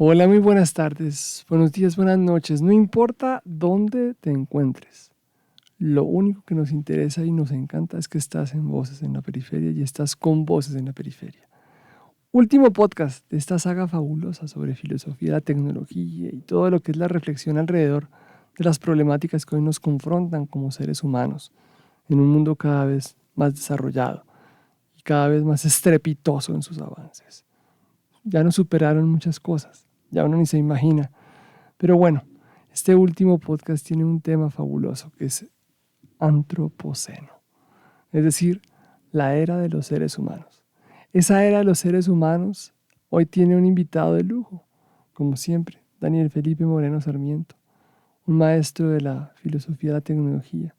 Hola, muy buenas tardes, buenos días, buenas noches. No importa dónde te encuentres. Lo único que nos interesa y nos encanta es que estás en Voces en la Periferia y estás con Voces en la Periferia. Último podcast de esta saga fabulosa sobre filosofía, la tecnología y todo lo que es la reflexión alrededor de las problemáticas que hoy nos confrontan como seres humanos en un mundo cada vez más desarrollado y cada vez más estrepitoso en sus avances. Ya nos superaron muchas cosas, ya uno ni se imagina. Pero bueno, este último podcast tiene un tema fabuloso que es antropoceno, es decir, la era de los seres humanos. Esa era de los seres humanos hoy tiene un invitado de lujo, como siempre, Daniel Felipe Moreno Sarmiento, un maestro de la filosofía de la tecnología,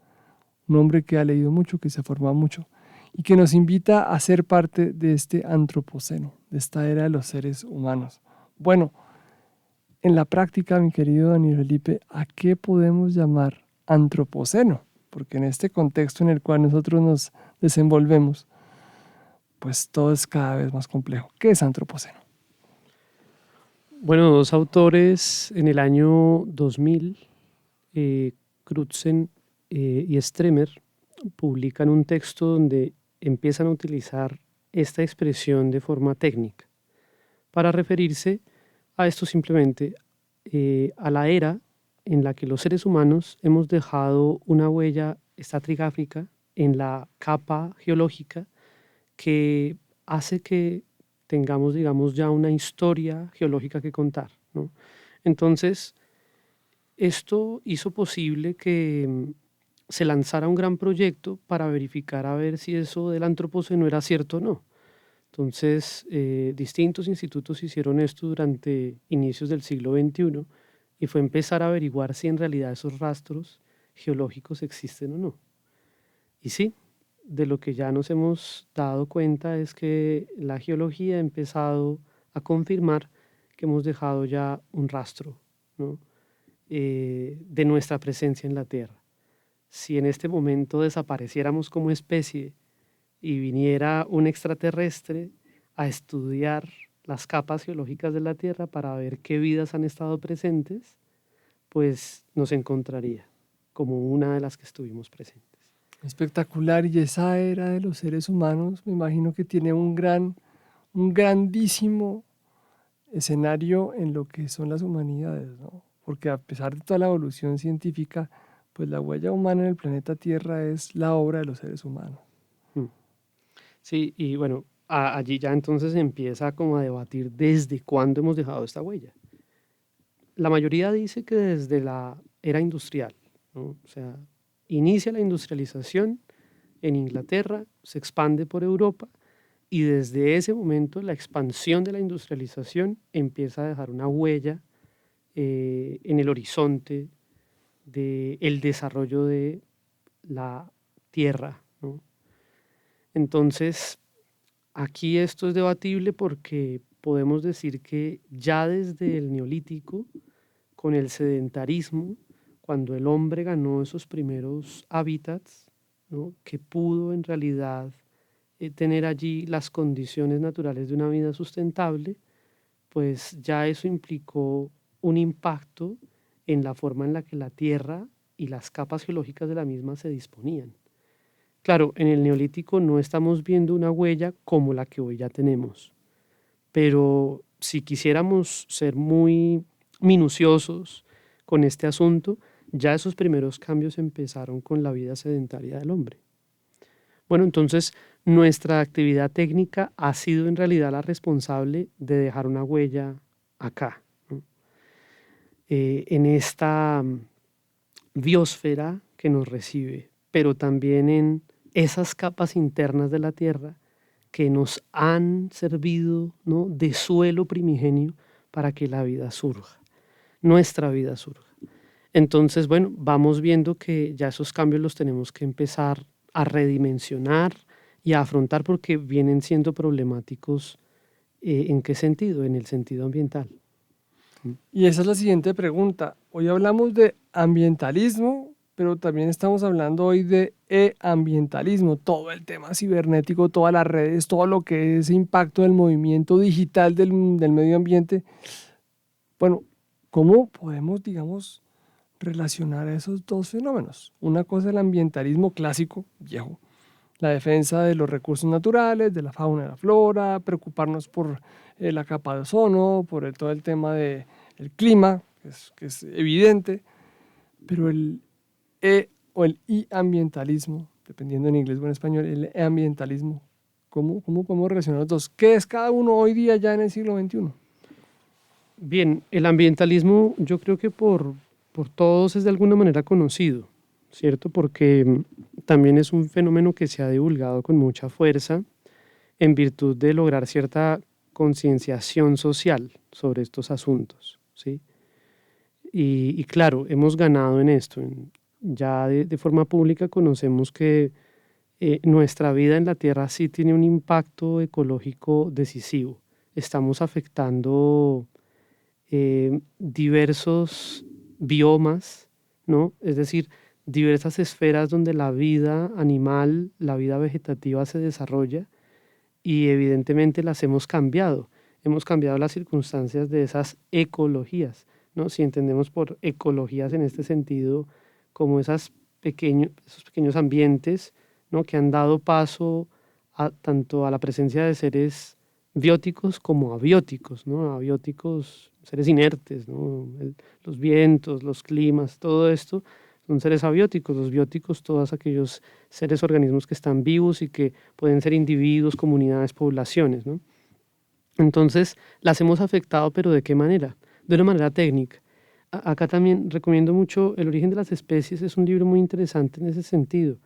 un hombre que ha leído mucho, que se ha formado mucho y que nos invita a ser parte de este antropoceno, de esta era de los seres humanos. Bueno, en la práctica, mi querido Daniel Felipe, ¿a qué podemos llamar antropoceno? Porque en este contexto en el cual nosotros nos desenvolvemos, pues todo es cada vez más complejo. ¿Qué es antropoceno? Bueno, dos autores en el año 2000, Crutzen y Stremer, publican un texto donde empiezan a utilizar esta expresión de forma técnica para referirse a esto simplemente, a la era en la que los seres humanos hemos dejado una huella estratigráfica en la capa geológica que hace que tengamos, digamos, ya una historia geológica que contar, ¿no? Entonces, esto hizo posible que se lanzara un gran proyecto para verificar a ver si eso del antropoceno era cierto o no. Entonces, distintos institutos hicieron esto durante inicios del siglo XXI y fue empezar a averiguar si en realidad esos rastros geológicos existen o no. Y sí, de lo que ya nos hemos dado cuenta es que la geología ha empezado a confirmar que hemos dejado ya un rastro, ¿no? De nuestra presencia en la Tierra. Si en este momento desapareciéramos como especie y viniera un extraterrestre a estudiar las capas geológicas de la Tierra para ver qué vidas han estado presentes, pues nos encontraría como una de las que estuvimos presentes. Espectacular. Y esa era de los seres humanos, me imagino que tiene un grandísimo escenario en lo que son las humanidades, ¿no? Porque a pesar de toda la evolución científica, pues la huella humana en el planeta Tierra es la obra de los seres humanos. Mm. Sí, y bueno, allí ya entonces se empieza como a debatir desde cuándo hemos dejado esta huella. La mayoría dice que desde la era industrial, ¿no? O sea, inicia la industrialización en Inglaterra, se expande por Europa y desde ese momento la expansión de la industrialización empieza a dejar una huella en el horizonte del desarrollo de la tierra, ¿no? Entonces, aquí esto es debatible porque podemos decir que ya desde el Neolítico, con el sedentarismo, cuando el hombre ganó esos primeros hábitats, ¿no? Que pudo en realidad tener allí las condiciones naturales de una vida sustentable, pues ya eso implicó un impacto en la forma en la que la Tierra y las capas geológicas de la misma se disponían. Claro, en el Neolítico no estamos viendo una huella como la que hoy ya tenemos, pero si quisiéramos ser muy minuciosos con este asunto, ya esos primeros cambios empezaron con la vida sedentaria del hombre. Bueno, entonces nuestra actividad técnica ha sido en realidad la responsable de dejar una huella acá, ¿no? En esta biosfera que nos recibe, pero también en esas capas internas de la Tierra que nos han servido, ¿no?, de suelo primigenio para que la vida surja, nuestra vida surja. Entonces, bueno, vamos viendo que ya esos cambios los tenemos que empezar a redimensionar y a afrontar porque vienen siendo problemáticos. ¿En qué sentido? En el sentido ambiental. Y esa es la siguiente pregunta. Hoy hablamos de ambientalismo, pero también estamos hablando hoy de e-ambientalismo, todo el tema cibernético, todas las redes, todo lo que es impacto del movimiento digital del medio ambiente. Bueno, ¿cómo podemos, digamos, relacionar esos dos fenómenos? Una cosa es el ambientalismo clásico, viejo, la defensa de los recursos naturales, de la fauna y la flora, preocuparnos por la capa de ozono, por todo el tema del clima, que es evidente, pero el E o el I ambientalismo, dependiendo en inglés o en español, el E ambientalismo, ¿cómo podemos relacionar los dos? ¿Qué es cada uno hoy día ya en el siglo XXI? Bien, el ambientalismo yo creo que por todos es de alguna manera conocido, ¿cierto? Porque también es un fenómeno que se ha divulgado con mucha fuerza en virtud de lograr cierta concienciación social sobre estos asuntos, ¿sí? Y claro, hemos ganado en esto. Ya de forma pública conocemos que nuestra vida en la Tierra sí tiene un impacto ecológico decisivo. Estamos afectando diversos biomas, ¿no? Es decir, diversas esferas donde la vida animal, la vida vegetativa se desarrolla y evidentemente las hemos cambiado. Hemos cambiado las circunstancias de esas ecologías, ¿no? Si entendemos por ecologías en este sentido como esos pequeños ambientes, ¿no? Que han dado paso tanto a la presencia de seres bióticos como abióticos, ¿no? Abióticos, seres inertes, ¿no? Los vientos, los climas, todo esto son seres abióticos. Los bióticos, todos aquellos seres, organismos que están vivos y que pueden ser individuos, comunidades, poblaciones, ¿no? Entonces, las hemos afectado, pero ¿de qué manera? De una manera técnica. Acá también recomiendo mucho El origen de las especies, es un libro muy interesante en ese sentido.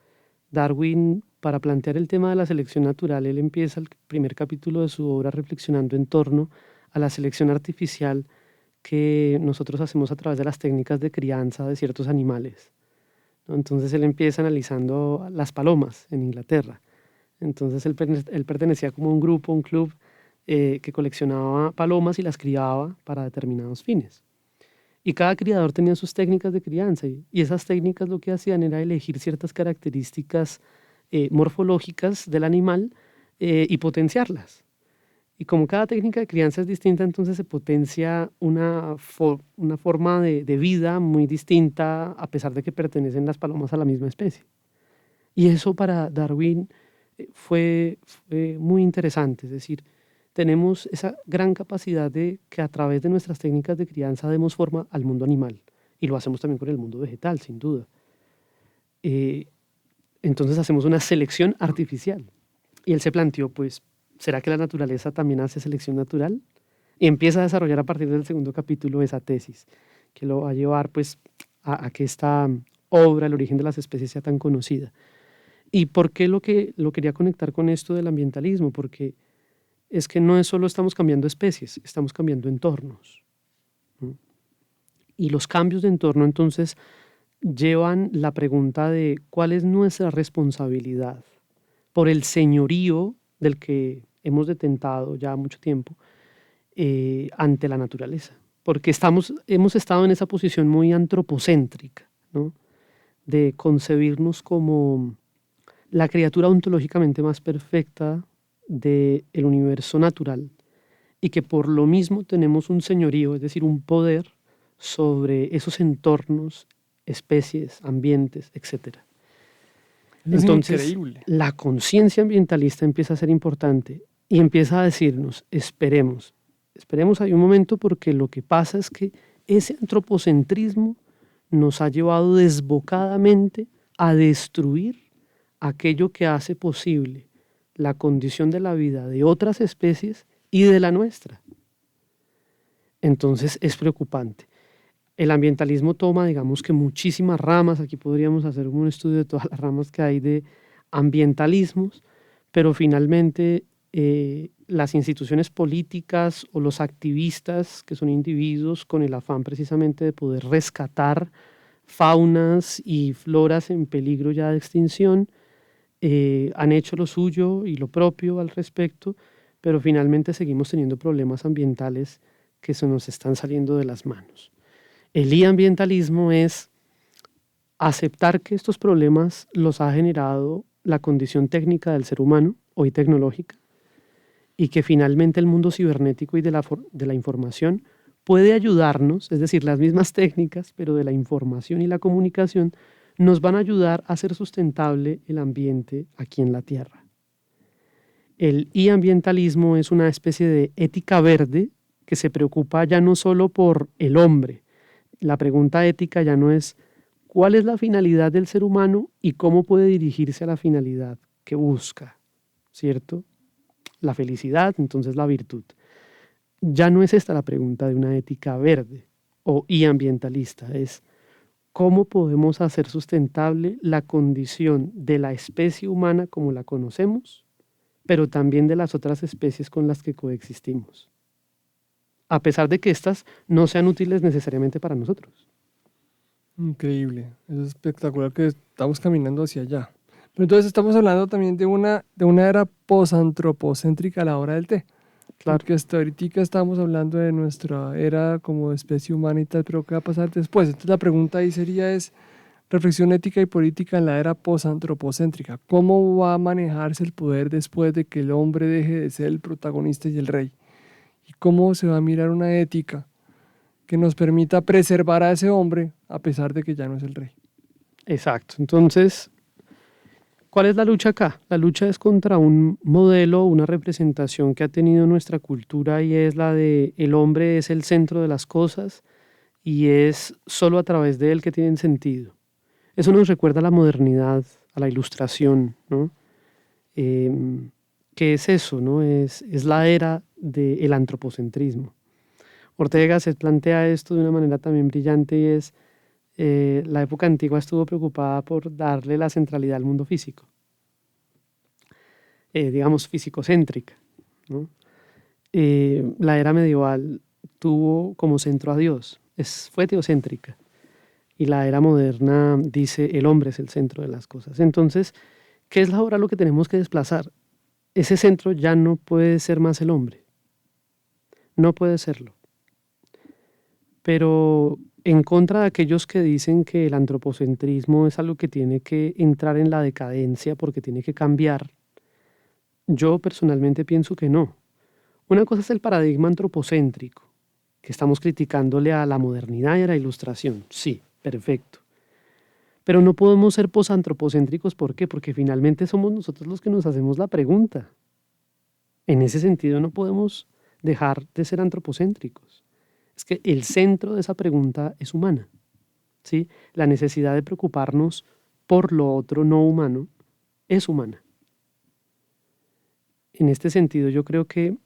Darwin, para plantear el tema de la selección natural, él empieza el primer capítulo de su obra reflexionando en torno a la selección artificial que nosotros hacemos a través de las técnicas de crianza de ciertos animales, ¿no? Entonces él empieza analizando las palomas en Inglaterra. Entonces él pertenecía como a un grupo, un club que coleccionaba palomas y las criaba para determinados fines. Y cada criador tenía sus técnicas de crianza y esas técnicas lo que hacían era elegir ciertas características morfológicas del animal y potenciarlas. Y como cada técnica de crianza es distinta, entonces se potencia una forma de vida muy distinta a pesar de que pertenecen las palomas a la misma especie. Y eso para Darwin fue muy interesante, es decir, tenemos esa gran capacidad de que a través de nuestras técnicas de crianza demos forma al mundo animal y lo hacemos también con el mundo vegetal, sin duda. Eh, entonces hacemos una selección artificial. Y él se planteó, pues, ¿será que la naturaleza también hace selección natural? Y empieza a desarrollar a partir del segundo capítulo esa tesis, que lo va a llevar, pues, a que esta obra, El origen de las especies, sea tan conocida. ¿Y por qué lo quería conectar con esto del ambientalismo? Porque es que no es solo estamos cambiando especies, estamos cambiando entornos, ¿no? Y los cambios de entorno entonces llevan la pregunta de cuál es nuestra responsabilidad por el señorío del que hemos detentado ya mucho tiempo ante la naturaleza. Porque hemos estado en esa posición muy antropocéntrica, ¿no? De concebirnos como la criatura ontológicamente más perfecta del universo natural y que por lo mismo tenemos un señorío, es decir, un poder sobre esos entornos, especies, ambientes, etc. Eso es Entonces, increíble. la conciencia ambientalista empieza a ser importante y empieza a decirnos, esperemos hay un momento porque lo que pasa es que ese antropocentrismo nos ha llevado desbocadamente a destruir aquello que hace posible la condición de la vida de otras especies y de la nuestra. Entonces es preocupante. El ambientalismo toma, digamos que muchísimas ramas, aquí podríamos hacer un estudio de todas las ramas que hay de ambientalismos, pero finalmente las instituciones políticas o los activistas, que son individuos con el afán precisamente de poder rescatar faunas y floras en peligro ya de extinción, han hecho lo suyo y lo propio al respecto, pero finalmente seguimos teniendo problemas ambientales que se nos están saliendo de las manos. El ambientalismo es aceptar que estos problemas los ha generado la condición técnica del ser humano, hoy tecnológica, y que finalmente el mundo cibernético y de la información puede ayudarnos, es decir, las mismas técnicas, pero de la información y la comunicación, nos van a ayudar a hacer sustentable el ambiente aquí en la Tierra. El e-ambientalismo es una especie de ética verde que se preocupa ya no solo por el hombre. La pregunta ética ya no es cuál es la finalidad del ser humano y cómo puede dirigirse a la finalidad que busca, ¿cierto? La felicidad, entonces la virtud. Ya no es esta la pregunta de una ética verde o e-ambientalista, es cómo podemos hacer sustentable la condición de la especie humana como la conocemos, pero también de las otras especies con las que coexistimos, a pesar de que éstas no sean útiles necesariamente para nosotros. Increíble, es espectacular que estamos caminando hacia allá. Pero entonces estamos hablando también de una era posantropocéntrica a la hora del té. Claro. Porque hasta ahorita estamos hablando de nuestra era como especie humana y tal, pero ¿qué va a pasar después? Entonces la pregunta ahí sería es, reflexión ética y política en la era posantropocéntrica. ¿Cómo va a manejarse el poder después de que el hombre deje de ser el protagonista y el rey? ¿Y cómo se va a mirar una ética que nos permita preservar a ese hombre a pesar de que ya no es el rey? Exacto. Entonces, ¿cuál es la lucha acá? La lucha es contra un modelo, una representación que ha tenido nuestra cultura y es la de el hombre es el centro de las cosas y es solo a través de él que tienen sentido. Eso nos recuerda a la modernidad, a la ilustración, ¿no? ¿Qué es eso, no? Es la era del antropocentrismo. Ortega se plantea esto de una manera también brillante y es la época antigua estuvo preocupada por darle la centralidad al mundo físico, digamos físico-céntrica, ¿no? La era medieval tuvo como centro a Dios, fue teocéntrica, y la era moderna dice el hombre es el centro de las cosas. Entonces, ¿qué es ahora lo que tenemos que desplazar? Ese centro ya no puede ser más el hombre, no puede serlo. Pero en contra de aquellos que dicen que el antropocentrismo es algo que tiene que entrar en la decadencia porque tiene que cambiar, yo personalmente pienso que no. Una cosa es el paradigma antropocéntrico, que estamos criticándole a la modernidad y a la ilustración. Sí, perfecto. Pero no podemos ser posantropocéntricos, ¿por qué? Porque finalmente somos nosotros los que nos hacemos la pregunta. En ese sentido no podemos dejar de ser antropocéntricos. Es que el centro de esa pregunta es humana, ¿sí? La necesidad de preocuparnos por lo otro no humano es humana. En este sentido, yo creo que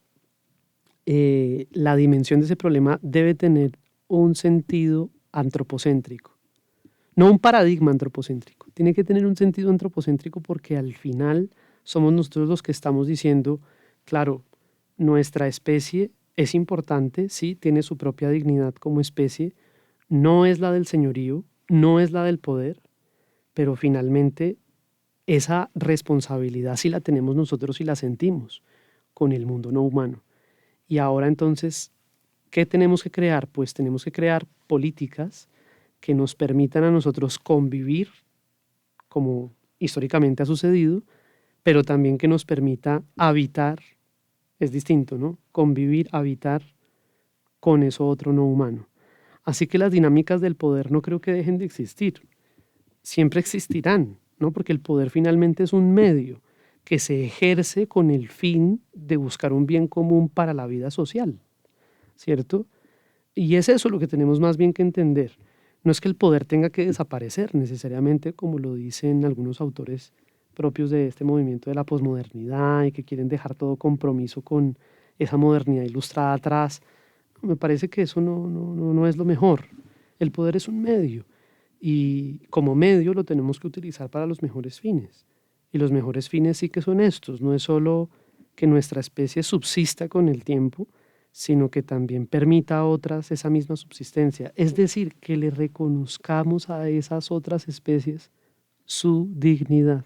la dimensión de ese problema debe tener un sentido antropocéntrico, no un paradigma antropocéntrico. Tiene que tener un sentido antropocéntrico porque al final somos nosotros los que estamos diciendo, claro, nuestra especie es importante, sí, tiene su propia dignidad como especie, no es la del señorío, no es la del poder, pero finalmente esa responsabilidad sí la tenemos nosotros y la sentimos con el mundo no humano. Y ahora entonces, ¿qué tenemos que crear? Pues tenemos que crear políticas que nos permitan a nosotros convivir, como históricamente ha sucedido, pero también que nos permita habitar, es distinto, ¿no? Convivir, habitar con eso otro no humano. Así que las dinámicas del poder no creo que dejen de existir. Siempre existirán, ¿no? Porque el poder finalmente es un medio que se ejerce con el fin de buscar un bien común para la vida social, ¿cierto? Y es eso lo que tenemos más bien que entender. No es que el poder tenga que desaparecer necesariamente, como lo dicen algunos autores propios de este movimiento de la posmodernidad y que quieren dejar todo compromiso con esa modernidad ilustrada atrás. Me parece que eso no es lo mejor. El poder es un medio y como medio lo tenemos que utilizar para los mejores fines. Y los mejores fines sí que son estos, no es solo que nuestra especie subsista con el tiempo, sino que también permita a otras esa misma subsistencia. Es decir, que le reconozcamos a esas otras especies su dignidad.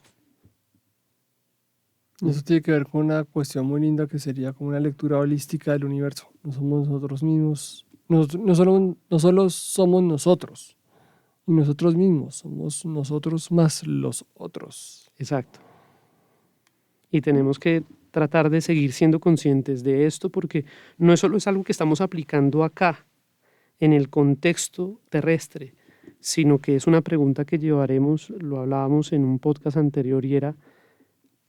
Eso tiene que ver con una cuestión muy linda que sería como una lectura holística del universo. No somos nosotros mismos, no solo somos nosotros y nosotros mismos, somos nosotros más los otros. Exacto. Y tenemos que tratar de seguir siendo conscientes de esto porque no es solo es algo que estamos aplicando acá, en el contexto terrestre, sino que es una pregunta que llevaremos, lo hablábamos en un podcast anterior y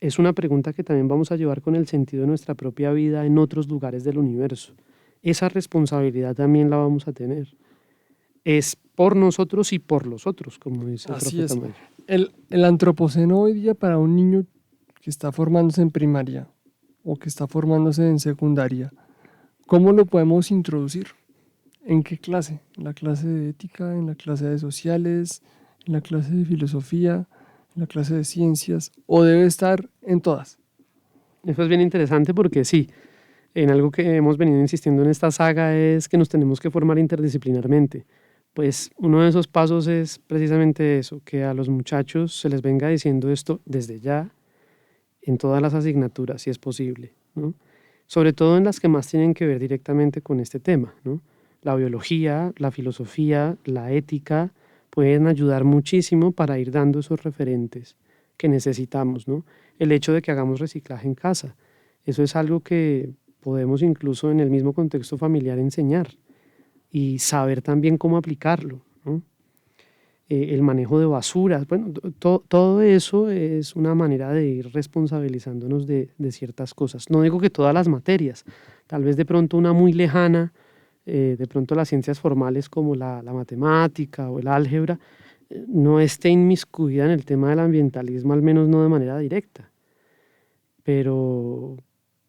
es una pregunta que también vamos a llevar con el sentido de nuestra propia vida en otros lugares del universo. Esa responsabilidad también la vamos a tener. Es por nosotros y por los otros, como dice el Así profeta es. Mayo. El antropoceno hoy día para un niño que está formándose en primaria o que está formándose en secundaria, ¿cómo lo podemos introducir? ¿En qué clase? ¿En la clase de ética? ¿En la clase de sociales? ¿En la clase de filosofía? ¿En la clase de ciencias? ¿O debe estar en todas? Eso es bien interesante porque sí, en algo que hemos venido insistiendo en esta saga es que nos tenemos que formar interdisciplinarmente. Pues uno de esos pasos es precisamente eso, que a los muchachos se les venga diciendo esto desde ya, en todas las asignaturas, si es posible, ¿no? Sobre todo en las que más tienen que ver directamente con este tema, ¿no? La biología, la filosofía, la ética pueden ayudar muchísimo para ir dando esos referentes que necesitamos, ¿no? El hecho de que hagamos reciclaje en casa, eso es algo que podemos incluso en el mismo contexto familiar enseñar y saber también cómo aplicarlo, ¿no? El manejo de basuras, bueno, todo eso es una manera de ir responsabilizándonos de ciertas cosas. No digo que todas las materias, tal vez de pronto una muy lejana, de pronto las ciencias formales como la matemática o el álgebra, no esté inmiscuida en el tema del ambientalismo, al menos no de manera directa. Pero,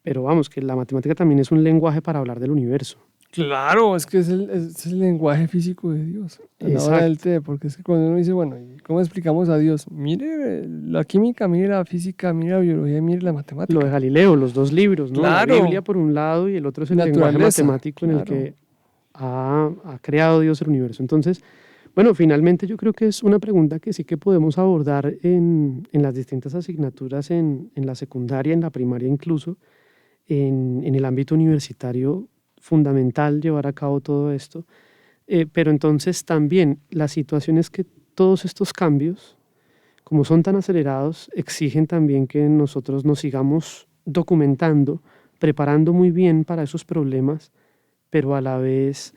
pero vamos, que la matemática también es un lenguaje para hablar del universo. Claro, es que es el lenguaje físico de Dios a la hora del Exacto. té, porque es que cuando uno dice, bueno, ¿y cómo explicamos a Dios? Mire la química, mire la física, mire la biología, mire la Lo de matemática. Galileo, los dos libros, ¿no? La Biblia Claro, por un lado y el otro es el lenguaje naturaleza, matemático en el claro. que ha creado Dios el universo. Entonces, bueno, finalmente yo creo que es una pregunta que sí que podemos abordar en las distintas asignaturas, en la secundaria, en la primaria incluso, en el ámbito universitario, fundamental llevar a cabo todo esto. Pero entonces también la situación es que todos estos cambios, como son tan acelerados, exigen también que nosotros nos sigamos documentando, preparando muy bien para esos problemas, pero a la vez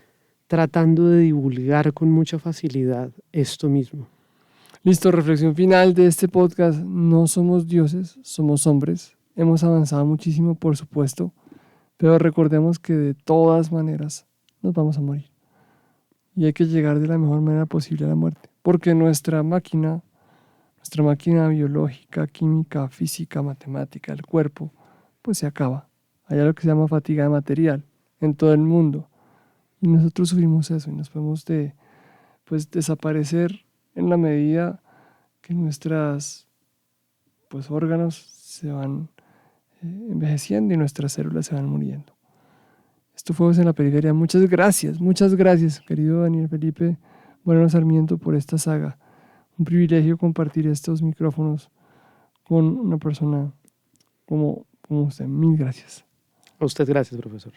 tratando de divulgar con mucha facilidad esto mismo. Listo, reflexión final de este podcast. No somos dioses, somos hombres. Hemos avanzado muchísimo, por supuesto, pero recordemos que de todas maneras nos vamos a morir. Y hay que llegar de la mejor manera posible a la muerte, porque nuestra máquina biológica, química, física, matemática, el cuerpo, pues se acaba. Hay algo que se llama fatiga de material en todo el mundo. Y nosotros sufrimos eso y nos podemos pues, desaparecer en la medida que nuestros pues, órganos se van envejeciendo y nuestras células se van muriendo. Esto fue Voz en la Periferia. Muchas gracias, querido Daniel Felipe Moreno Sarmiento, por esta saga. Un privilegio compartir estos micrófonos con una persona como usted. Mil gracias. A usted gracias, profesor.